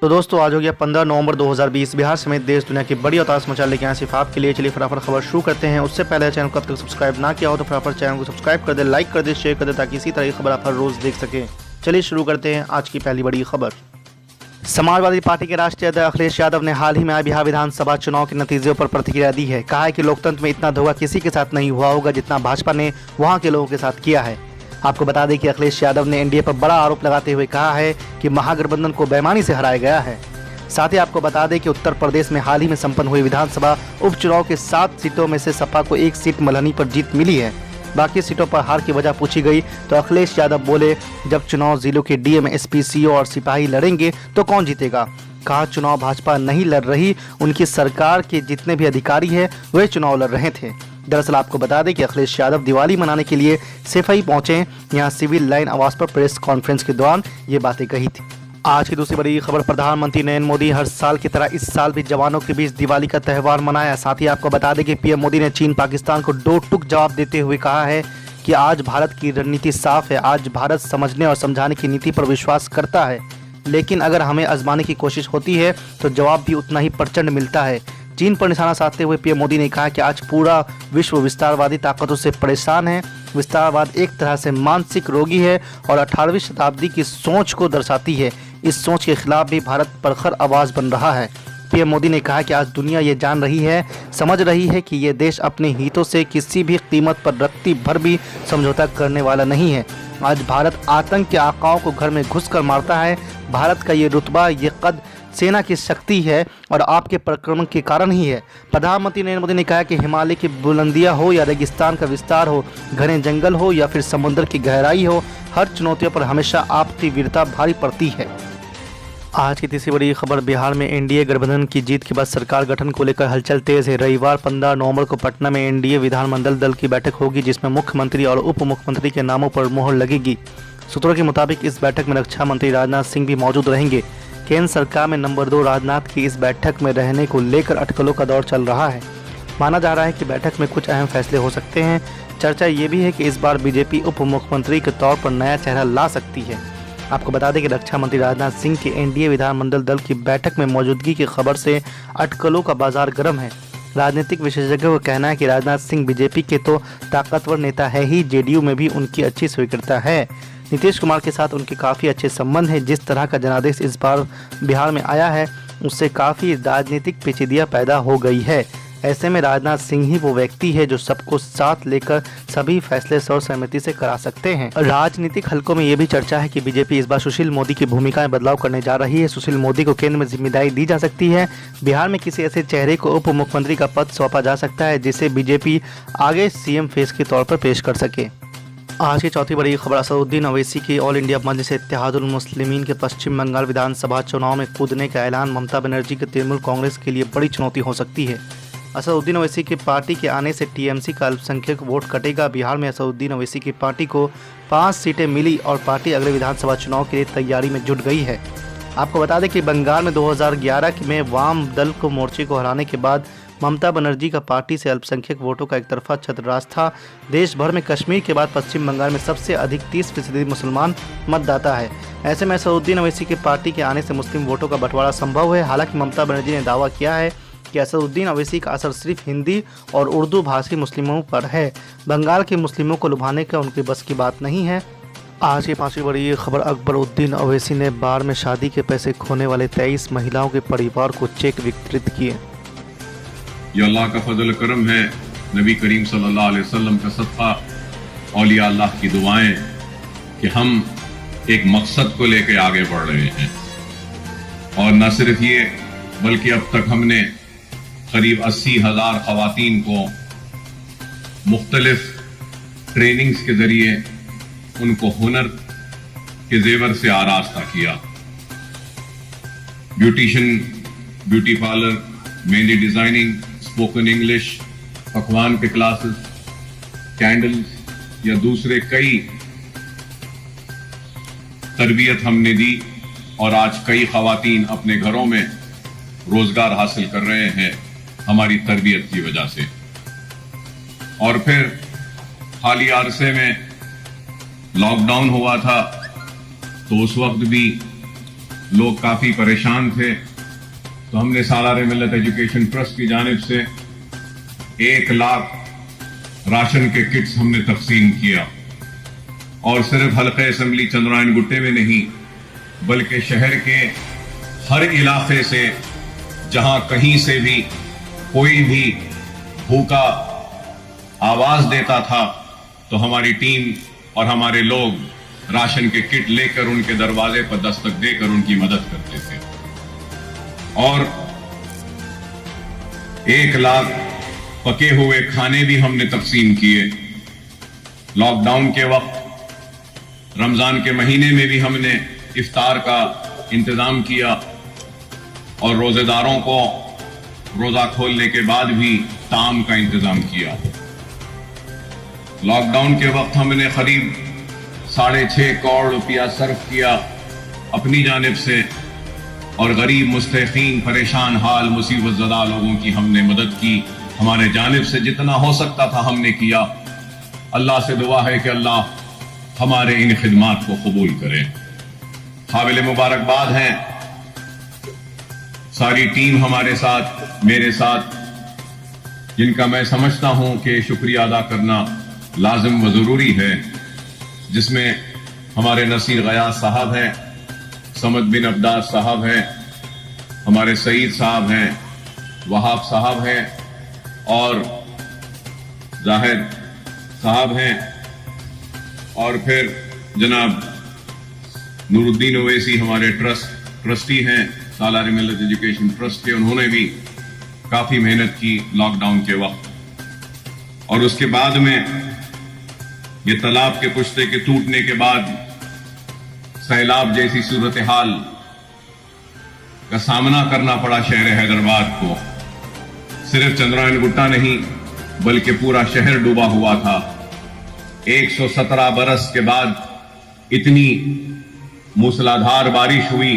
तो दोस्तों आज हो गया 15 नवंबर 2020। बिहार समेत देश दुनिया की बड़ी और ताज़ा समाचार लेके आए सिर्फ आपके लिए। चलिए फटाफट खबर शुरू करते हैं। उससे पहले चैनल को अब तक सब्सक्राइब ना किया हो तो फटाफट चैनल को सब्सक्राइब कर दे, लाइक कर दे, शेयर कर दे ताकि इसी तरह की खबर आप हर रोज देख सकें। चलिए शुरू करते हैं आज की पहली बड़ी खबर। समाजवादी पार्टी के राष्ट्रीय अध्यक्ष अखिलेश यादव ने हाल ही में आए बिहार विधानसभा चुनाव के नतीजों पर प्रतिक्रिया दी है। कहा है कि लोकतंत्र में इतना धोखा किसी के साथ नहीं हुआ होगा जितना भाजपा ने वहां के लोगों के साथ किया है। आपको बता दें कि अखिलेश यादव ने एनडीए पर बड़ा आरोप लगाते हुए कहा है कि महागठबंधन को बेईमानी से हराया गया है। साथ ही आपको बता दें कि उत्तर प्रदेश में हाल ही में संपन्न हुए विधानसभा उपचुनाव के 7 सीटों में से सपा को 1 सीट मल्हनी पर जीत मिली है। बाकी सीटों पर हार की वजह पूछी गई तो अखिलेश यादव बोले, जब चुनाव जिलों के डीएम, एसपी, सीओ और सिपाही लड़ेंगे तो कौन जीतेगा। कहा चुनाव भाजपा नहीं लड़ रही, उनकी सरकार के जितने भी अधिकारी हैं वे चुनाव लड़ रहे थे। दरअसल आपको बता दें कि अखिलेश यादव दिवाली मनाने के लिए सिफई पहुंचे। यहां सिविल लाइन आवास पर प्रेस कॉन्फ्रेंस के दौरान ये बातें कही थी। आज की दूसरी बड़ी खबर, प्रधानमंत्री नरेंद्र मोदी हर साल की तरह इस साल भी जवानों के बीच दिवाली का त्यौहार मनाया। साथ ही आपको बता दें कि पीएम मोदी ने चीन पाकिस्तान को दो टूक जवाब देते हुए कहा है कि आज भारत की रणनीति साफ है। आज भारत समझने और समझाने की नीति पर विश्वास करता है, लेकिन अगर हमें आजमाने की कोशिश होती है तो जवाब भी उतना ही प्रचंड मिलता है। चीन पर निशाना साधते हुए पीएम मोदी ने कहा कि आज पूरा विश्व विस्तारवादी ताकतों से परेशान है। विस्तारवाद एक तरह से मानसिक रोगी है और 18वीं शताब्दी की सोच को दर्शाती है। इस सोच के खिलाफ भी भारत प्रखर आवाज बन रहा है। पीएम मोदी ने कहा कि आज दुनिया ये जान रही है, समझ रही है कि ये देश अपने हितों से किसी भी कीमत पर रत्ती भर भी समझौता करने वाला नहीं है। आज भारत आतंक के आकाओं को घर में घुसकर मारता है। भारत का ये रुतबा, ये कद सेना की शक्ति है और आपके पराक्रम के कारण ही है। प्रधानमंत्री नरेंद्र मोदी ने कहा कि हिमालय की बुलंदियां हो या रेगिस्तान का विस्तार हो, घने जंगल हो या फिर समुद्र की गहराई हो, हर चुनौतियों पर हमेशा आपकी वीरता भारी पड़ती है। आज की तीसरी बड़ी खबर, बिहार में एनडीए गठबंधन की जीत के बाद सरकार गठन को लेकर हलचल तेज है। रविवार 15 नवंबर को पटना में एनडीए विधानमंडल दल की बैठक होगी जिसमें मुख्यमंत्री और उप मुख्यमंत्री के नामों पर मोहर लगेगी। सूत्रों के मुताबिक इस बैठक में रक्षा मंत्री राजनाथ सिंह भी मौजूद रहेंगे। केंद्र सरकार में नंबर 2 राजनाथ की इस बैठक में रहने को लेकर अटकलों का दौर चल रहा है। माना जा रहा है कि बैठक में कुछ अहम फैसले हो सकते हैं। चर्चा ये भी है कि इस बार बीजेपी उप मुख्यमंत्री के तौर पर नया चेहरा ला सकती है। आपको बता दें कि रक्षा मंत्री राजनाथ सिंह की एनडीए विधानमंडल दल की बैठक में मौजूदगी की खबर से अटकलों का बाजार गर्म है। राजनीतिक विशेषज्ञों का कहना है कि राजनाथ सिंह बीजेपी के तो ताकतवर नेता है ही, जेडीयू में भी उनकी अच्छी स्वीकृति है। नीतीश कुमार के साथ उनके काफ़ी अच्छे संबंध हैं। जिस तरह का जनादेश इस बार बिहार में आया है उससे काफ़ी राजनीतिक पेचीदियाँ पैदा हो गई है। ऐसे में राजनाथ सिंह ही वो व्यक्ति है जो सबको साथ लेकर सभी फैसले सर्वसहमति से करा सकते हैं। राजनीतिक हलकों में ये भी चर्चा है कि बीजेपी इस बार सुशील मोदी की भूमिका में बदलाव करने जा रही है। सुशील मोदी को केंद्र में जिम्मेदारी दी जा सकती है। बिहार में किसी ऐसे चेहरे को उप मुख्यमंत्री का पद सौंपा जा सकता है जिसे बीजेपी आगे सीएम फेस के तौर पर पेश कर सके। आज की चौथी बड़ी खबर, असदुद्दीन ओवैसी की ऑल इंडिया मजलिस इत्तेहादुल मुस्लिमीन के पश्चिम बंगाल विधानसभा चुनाव में कूदने का ऐलान ममता बनर्जी के तृणमूल कांग्रेस के लिए बड़ी चुनौती हो सकती है। असदुद्दीन ओवैसी की पार्टी के आने से टीएमसी का अल्पसंख्यक वोट कटेगा। बिहार में असदुद्दीन ओवैसी की पार्टी को 5 सीटें मिली और पार्टी अगले विधानसभा चुनाव के लिए तैयारी में जुट गई है। आपको बता दें कि बंगाल में 2011 में वाम दल को मोर्चे को हराने के बाद ममता बनर्जी का पार्टी से अल्पसंख्यक वोटों का एक तरफा छत्रराज था। देश भर में कश्मीर के बाद पश्चिम बंगाल में सबसे अधिक 30% मुसलमान मतदाता है। ऐसे में असदुद्दीन ओवैसी की पार्टी के आने से मुस्लिम वोटों का बंटवारा संभव है। हालांकि ममता बनर्जी ने दावा किया है कि असदुद्दीन ओवैसी का असर सिर्फ हिंदी और उर्दू भाषी मुस्लिमों पर है। बंगाल के मुस्लिमों को लुभाने का उनकी बस की बात नहीं है। आज की पांचवी बड़ी खबर, अकबरुद्दीन ओवैसी ने बाढ़ में शादी के पैसे खोने वाले 23 महिलाओं के परिवार को चेक वितरित किए। ये अल्लाह का फजल करम है, नबी करीम सल्लल्लाहु अलैहि वसल्लम का सदका, औलिया अल्लाह की दुआएं कि हम एक मकसद को लेकर आगे बढ़ रहे हैं। और न सिर्फ ये बल्कि अब तक हमने करीब 80,000 खवातीन को मुख्तलिफ ट्रेनिंग्स के जरिए उनको हुनर के जेवर से आरास्ता किया। Beautician, beauty parlour, mehndi designing, spoken English, पकवान के क्लासेस, कैंडल्स या दूसरे कई तरबियत हमने दी और आज कई खवातीन अपने घरों में रोजगार हासिल कर रहे हैं हमारी तरबियत की वजह से। और फिर हालिया अरसे में लॉकडाउन हुआ था तो उस वक्त भी लोग काफी परेशान थे, तो हमने सालार मिल्लत एजुकेशन ट्रस्ट की जानिब से 1 लाख राशन के किट्स हमने तकसीम किया। और सिर्फ हल्के असम्बली चंद्रायन गुट्टे में नहीं, बल्कि शहर के हर इलाके से जहां कहीं से भी कोई भी भूखा आवाज देता था, तो हमारी टीम और हमारे लोग राशन के किट लेकर उनके दरवाजे पर दस्तक देकर उनकी मदद करते थे। और 1 लाख पके हुए खाने भी हमने तकसीम किए। लॉकडाउन के वक्त रमजान के महीने में भी हमने इफ्तार का इंतजाम किया और रोजेदारों को रोजा खोलने के बाद भी ताम का इंतजाम किया। लॉकडाउन के वक्त हमने करीब 6.5 करोड़ रुपया सर्फ किया अपनी जानिब से, और गरीब मुस्तहीकीन परेशान हाल मुसीबत ज़दा लोगों की हमने मदद की। हमारे जानिब से जितना हो सकता था हमने किया। अल्लाह से दुआ है कि अल्लाह हमारे इन खिदमात को कबूल करे। काबिल मुबारकबाद हैं सारी टीम हमारे साथ, मेरे साथ, जिनका मैं समझता हूं कि शुक्रिया अदा करना लाजिम व जरूरी है, जिसमें हमारे नसीर गयास साहब हैं, समद बिन अब्दास साहब हैं, हमारे सईद साहब हैं, वहाब साहब हैं और जाहिद साहब हैं, और फिर जनाब नूरुद्दीन ओवैसी हमारे ट्रस्टी हैं सालार मिल्लत एजुकेशन ट्रस्ट के। उन्होंने भी काफी मेहनत की लॉकडाउन के वक्त। और उसके बाद में ये तालाब के पुश्ते के टूटने के बाद सैलाब जैसी सूरत हाल का सामना करना पड़ा शहर हैदराबाद को। सिर्फ चंद्रायन गुट्टा नहीं बल्कि पूरा शहर डूबा हुआ था। 117 बरस के बाद इतनी मूसलाधार बारिश हुई।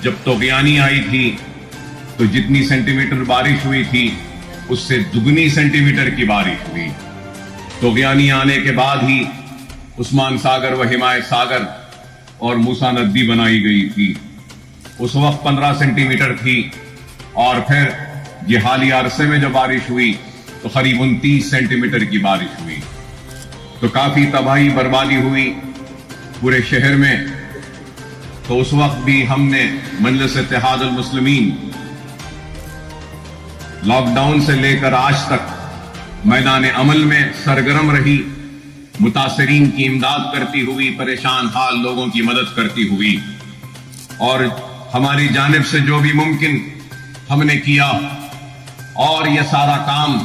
जब तोगयानी आई थी तो जितनी सेंटीमीटर बारिश हुई थी उससे दुगनी सेंटीमीटर की बारिश हुई। तोगयानी आने के बाद ही उस्मान सागर व हिमायत सागर और मूसा नदी बनाई गई थी। उस वक्त 15 सेंटीमीटर थी, और फिर ये हालिया अरसे में जब बारिश हुई तो करीब 29 सेंटीमीटर की बारिश हुई। तो काफी तबाही बर्बादी हुई पूरे शहर में। तो उस वक्त भी हमने मजलिस इत्तेहाद अल मुस्लिमीन लॉकडाउन से लेकर आज तक मैदान अमल में सरगर्म रही, मुतासरीन की इमदाद करती हुई, परेशान हाल लोगों की मदद करती हुई। और हमारी जानिब से जो भी मुमकिन हमने किया। और यह सारा काम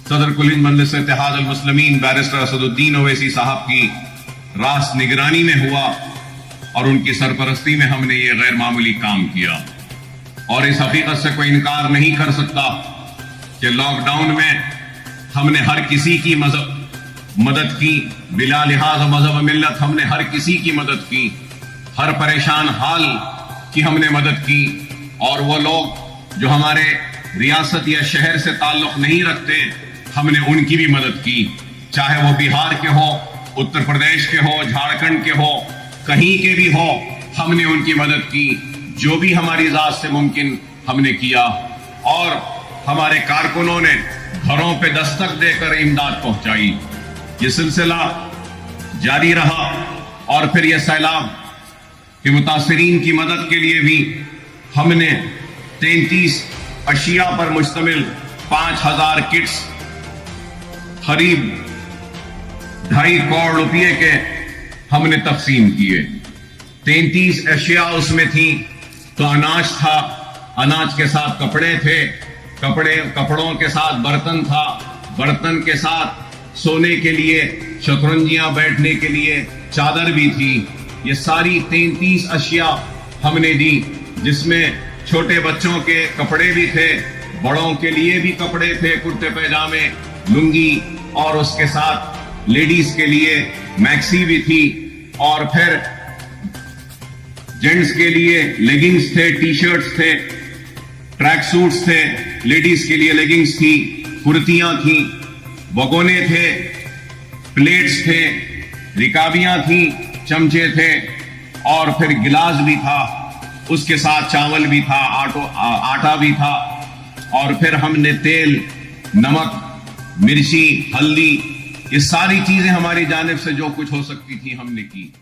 सदर कुल मजलिस इत्तेहाद अल मुस्लिमीन बैरिस्टर असदुद्दीन ओवैसी साहब की रास निगरानी में हुआ, और उनकी सरपरस्ती में हमने ये गैर मामूली काम किया। और इस हकीकत से कोई इनकार नहीं कर सकता कि लॉकडाउन में हमने हर किसी की मदद की, बिला लिहाज मजहब मिल्लत हमने हर किसी की मदद की, हर परेशान हाल की हमने मदद की। और वो लोग जो हमारे रियासत या शहर से ताल्लुक नहीं रखते, हमने उनकी भी मदद की, चाहे वो बिहार के हो, उत्तर प्रदेश के हो, झारखंड के हो, कहीं के भी हो, हमने उनकी मदद की। जो भी हमारी जात से मुमकिन हमने किया। और हमारे कारकुनों ने घरों पे दस्तक देकर इमदाद पहुंचाई। ये सिलसिला जारी रहा। और फिर यह सैलाब के मुतासरीन की मदद के लिए भी हमने 33 अशिया पर मुश्तमिल 5000 किट्स करीब 2.5 करोड़ रुपये के हमने तकसीम किए। 33 अशिया उसमें थी। तो अनाज था, अनाज के साथ कपड़े थे, कपड़ों के साथ बर्तन था, बर्तन के साथ सोने के लिए शतरंजियां, बैठने के लिए चादर भी थी। ये सारी 33 अशिया हमने दी, जिसमें छोटे बच्चों के कपड़े भी थे, बड़ों के लिए भी कपड़े थे, कुर्ते पैजामे, लुंगी, और उसके साथ लेडीज के लिए मैक्सी भी थी। और फिर जेंट्स के लिए लेगिंग्स थे, टी शर्ट्स थे, ट्रैक सूट्स थे, लेडीज के लिए लेगिंग्स थी, कुर्तियां थी, भगोने थे, प्लेट्स थे, रिकाबियां थी, चमचे थे। और फिर गिलास भी था, उसके साथ चावल भी था, आटा भी था, और फिर हमने तेल, नमक, मिर्ची, हल्दी, ये सारी चीजें हमारी जानिब से जो कुछ हो सकती थी हमने की।